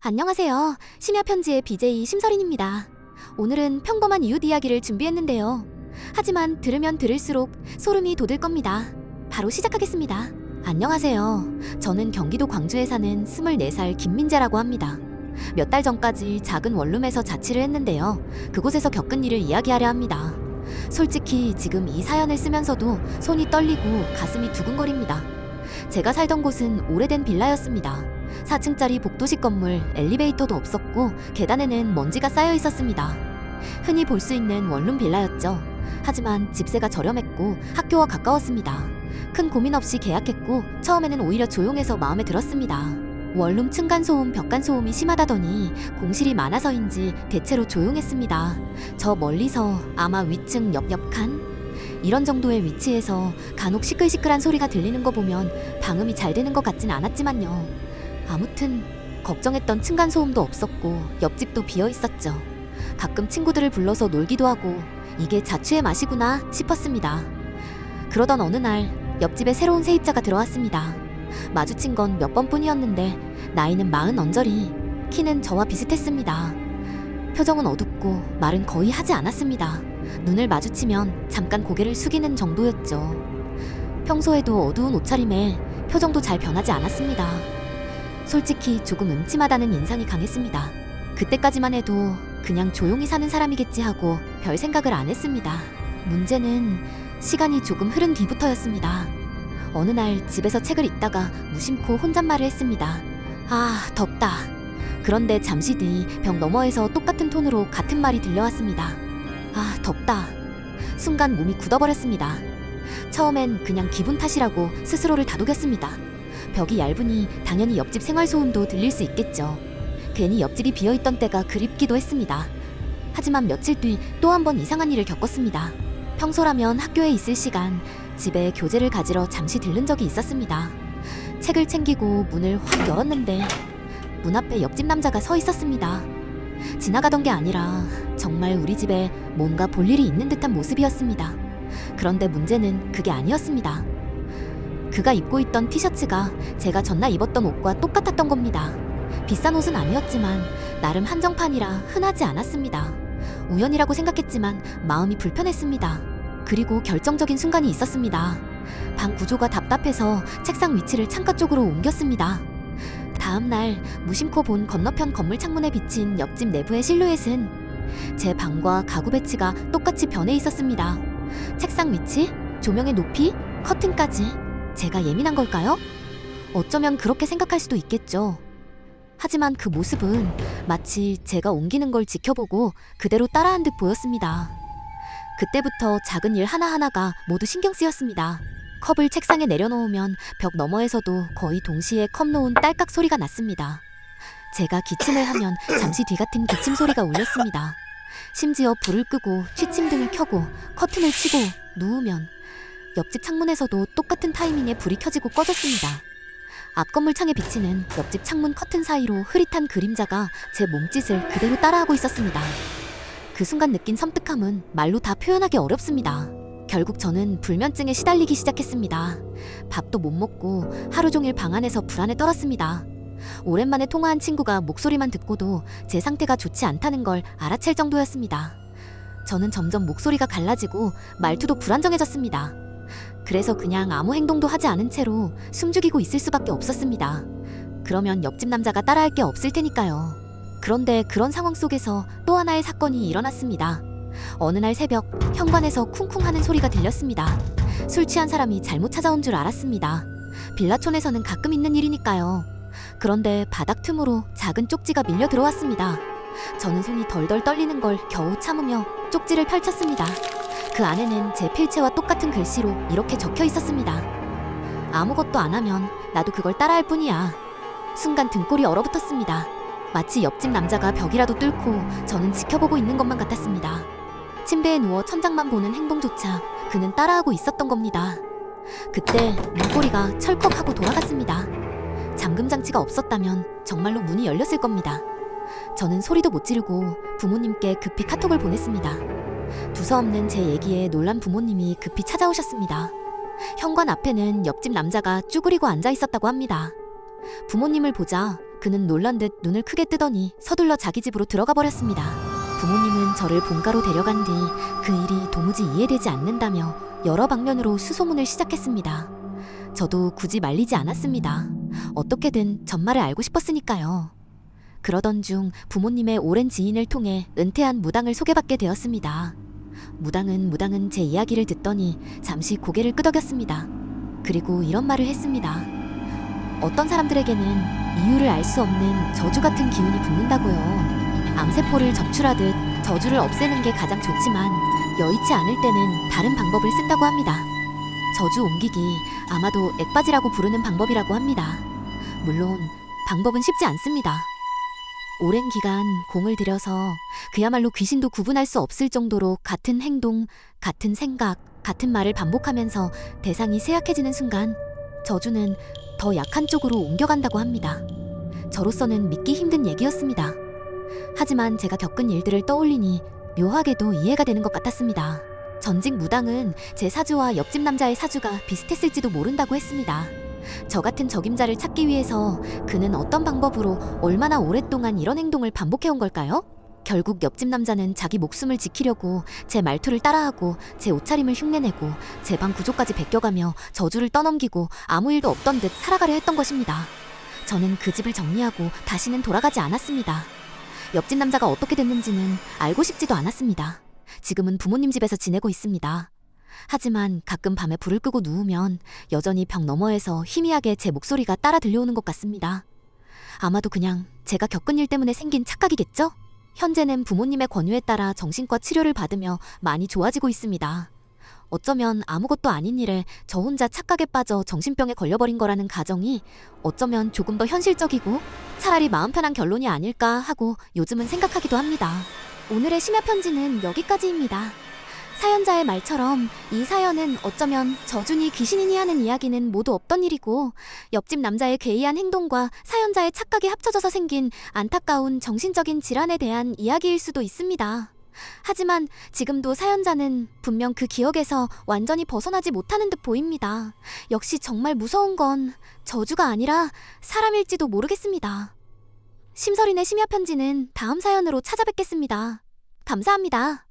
안녕하세요. 심야편지의 BJ 심서린입니다. 오늘은 평범한 이웃 이야기를 준비했는데요. 하지만 들으면 들을수록 소름이 돋을 겁니다. 바로 시작하겠습니다. 안녕하세요. 저는 경기도 광주에 사는 24살 김민재라고 합니다. 몇 달 전까지 작은 원룸에서 자취를 했는데요. 그곳에서 겪은 일을 이야기하려 합니다. 솔직히 지금 이 사연을 쓰면서도 손이 떨리고 가슴이 두근거립니다. 제가 살던 곳은 오래된 빌라였습니다. 4층짜리 복도식 건물, 엘리베이터도 없었고 계단에는 먼지가 쌓여 있었습니다. 흔히 볼 수 있는 원룸 빌라였죠. 하지만 집세가 저렴했고 학교와 가까웠습니다. 큰 고민 없이 계약했고 처음에는 오히려 조용해서 마음에 들었습니다. 원룸 층간소음, 벽간소음이 심하다더니 공실이 많아서인지 대체로 조용했습니다. 저 멀리서 아마 위층 옆 칸? 이런 정도의 위치에서 간혹 시끌시끌한 소리가 들리는 거 보면 방음이 잘 되는 것 같진 않았지만요. 아무튼 걱정했던 층간소음도 없었고 옆집도 비어있었죠. 가끔 친구들을 불러서 놀기도 하고 이게 자취의 맛이구나 싶었습니다. 그러던 어느 날 옆집에 새로운 세입자가 들어왔습니다. 마주친 건 몇 번뿐이었는데 나이는 40 언저리, 키는 저와 비슷했습니다. 표정은 어둡고 말은 거의 하지 않았습니다. 눈을 마주치면 잠깐 고개를 숙이는 정도였죠. 평소에도 어두운 옷차림에 표정도 잘 변하지 않았습니다. 솔직히 조금 음침하다는 인상이 강했습니다. 그때까지만 해도 그냥 조용히 사는 사람이겠지 하고 별 생각을 안 했습니다. 문제는 시간이 조금 흐른 뒤부터였습니다. 어느 날 집에서 책을 읽다가 무심코 혼잣말을 했습니다. 아, 덥다. 그런데 잠시 뒤 벽 너머에서 똑같은 톤으로 같은 말이 들려왔습니다. 아, 덥다. 순간 몸이 굳어버렸습니다. 처음엔 그냥 기분 탓이라고 스스로를 다독였습니다. 벽이 얇으니 당연히 옆집 생활소음도 들릴 수 있겠죠. 괜히 옆집이 비어있던 때가 그립기도 했습니다. 하지만 며칠 뒤 또 한 번 이상한 일을 겪었습니다. 평소라면 학교에 있을 시간 집에 교재를 가지러 잠시 들른 적이 있었습니다. 책을 챙기고 문을 확 열었는데 문 앞에 옆집 남자가 서 있었습니다. 지나가던 게 아니라 정말 우리 집에 뭔가 볼 일이 있는 듯한 모습이었습니다. 그런데 문제는 그게 아니었습니다. 그가 입고 있던 티셔츠가 제가 전날 입었던 옷과 똑같았던 겁니다. 비싼 옷은 아니었지만 나름 한정판이라 흔하지 않았습니다. 우연이라고 생각했지만 마음이 불편했습니다. 그리고 결정적인 순간이 있었습니다. 방 구조가 답답해서 책상 위치를 창가 쪽으로 옮겼습니다. 다음날 무심코 본 건너편 건물 창문에 비친 옆집 내부의 실루엣은 제 방과 가구 배치가 똑같이 변해 있었습니다. 책상 위치, 조명의 높이, 커튼까지. 제가 예민한 걸까요? 어쩌면 그렇게 생각할 수도 있겠죠. 하지만 그 모습은 마치 제가 옮기는 걸 지켜보고 그대로 따라한 듯 보였습니다. 그때부터 작은 일 하나하나가 모두 신경 쓰였습니다. 컵을 책상에 내려놓으면 벽 너머에서도 거의 동시에 컵 놓은 딸깍 소리가 났습니다. 제가 기침을 하면 잠시 뒤 같은 기침 소리가 울렸습니다. 심지어 불을 끄고 취침등을 켜고 커튼을 치고 누우면 옆집 창문에서도 똑같은 타이밍에 불이 켜지고 꺼졌습니다. 앞 건물 창에 비치는 옆집 창문 커튼 사이로 흐릿한 그림자가 제 몸짓을 그대로 따라하고 있었습니다. 그 순간 느낀 섬뜩함은 말로 다 표현하기 어렵습니다. 결국 저는 불면증에 시달리기 시작했습니다. 밥도 못 먹고 하루 종일 방 안에서 불안에 떨었습니다. 오랜만에 통화한 친구가 목소리만 듣고도 제 상태가 좋지 않다는 걸 알아챌 정도였습니다. 저는 점점 목소리가 갈라지고 말투도 불안정해졌습니다. 그래서 그냥 아무 행동도 하지 않은 채로 숨죽이고 있을 수밖에 없었습니다. 그러면 옆집 남자가 따라할 게 없을 테니까요. 그런데 그런 상황 속에서 또 하나의 사건이 일어났습니다. 어느 날 새벽 현관에서 쿵쿵 하는 소리가 들렸습니다. 술 취한 사람이 잘못 찾아온 줄 알았습니다. 빌라촌에서는 가끔 있는 일이니까요. 그런데 바닥 틈으로 작은 쪽지가 밀려 들어왔습니다. 저는 손이 덜덜 떨리는 걸 겨우 참으며 쪽지를 펼쳤습니다. 그 안에는 제 필체와 똑같은 글씨로 이렇게 적혀 있었습니다. 아무것도 안 하면 나도 그걸 따라할 뿐이야. 순간 등골이 얼어붙었습니다. 마치 옆집 남자가 벽이라도 뚫고 저는 지켜보고 있는 것만 같았습니다. 침대에 누워 천장만 보는 행동조차 그는 따라하고 있었던 겁니다. 그때 문고리가 철컥하고 돌아갔습니다. 잠금 장치가 없었다면 정말로 문이 열렸을 겁니다. 저는 소리도 못 지르고 부모님께 급히 카톡을 보냈습니다. 두서없는 제 얘기에 놀란 부모님이 급히 찾아오셨습니다. 현관 앞에는 옆집 남자가 쭈그리고 앉아 있었다고 합니다. 부모님을 보자 그는 놀란 듯 눈을 크게 뜨더니 서둘러 자기 집으로 들어가 버렸습니다. 부모님은 저를 본가로 데려간 뒤 그 일이 도무지 이해되지 않는다며 여러 방면으로 수소문을 시작했습니다. 저도 굳이 말리지 않았습니다. 어떻게든 전말을 알고 싶었으니까요. 그러던 중 부모님의 오랜 지인을 통해 은퇴한 무당을 소개받게 되었습니다. 무당은 제 이야기를 듣더니 잠시 고개를 끄덕였습니다. 그리고 이런 말을 했습니다. 어떤 사람들에게는 이유를 알 수 없는 저주 같은 기운이 붙는다고요. 암세포를 적출하듯 저주를 없애는 게 가장 좋지만 여의치 않을 때는 다른 방법을 쓴다고 합니다. 저주 옮기기, 아마도 액바지라고 부르는 방법이라고 합니다. 물론 방법은 쉽지 않습니다. 오랜 기간 공을 들여서 그야말로 귀신도 구분할 수 없을 정도로 같은 행동, 같은 생각, 같은 말을 반복하면서 대상이 쇠약해지는 순간 저주는 더 약한 쪽으로 옮겨간다고 합니다. 저로서는 믿기 힘든 얘기였습니다. 하지만 제가 겪은 일들을 떠올리니 묘하게도 이해가 되는 것 같았습니다. 전직 무당은 제 사주와 옆집 남자의 사주가 비슷했을지도 모른다고 했습니다. 저 같은 적임자를 찾기 위해서 그는 어떤 방법으로 얼마나 오랫동안 이런 행동을 반복해온 걸까요? 결국 옆집 남자는 자기 목숨을 지키려고 제 말투를 따라하고 제 옷차림을 흉내내고 제 방 구조까지 베껴가며 저주를 떠넘기고 아무 일도 없던 듯 살아가려 했던 것입니다. 저는 그 집을 정리하고 다시는 돌아가지 않았습니다. 옆집 남자가 어떻게 됐는지는 알고 싶지도 않았습니다. 지금은 부모님 집에서 지내고 있습니다. 하지만 가끔 밤에 불을 끄고 누우면 여전히 벽 너머에서 희미하게 제 목소리가 따라 들려오는 것 같습니다. 아마도 그냥 제가 겪은 일 때문에 생긴 착각이겠죠? 현재는 부모님의 권유에 따라 정신과 치료를 받으며 많이 좋아지고 있습니다. 어쩌면 아무것도 아닌 일에 저 혼자 착각에 빠져 정신병에 걸려버린 거라는 가정이 어쩌면 조금 더 현실적이고 차라리 마음 편한 결론이 아닐까 하고 요즘은 생각하기도 합니다. 오늘의 심야 편지는 여기까지입니다. 사연자의 말처럼 이 사연은 어쩌면 저주니 귀신이니 하는 이야기는 모두 없던 일이고 옆집 남자의 괴이한 행동과 사연자의 착각이 합쳐져서 생긴 안타까운 정신적인 질환에 대한 이야기일 수도 있습니다. 하지만 지금도 사연자는 분명 그 기억에서 완전히 벗어나지 못하는 듯 보입니다. 역시 정말 무서운 건 저주가 아니라 사람일지도 모르겠습니다. 심서린의 심야 편지는 다음 사연으로 찾아뵙겠습니다. 감사합니다.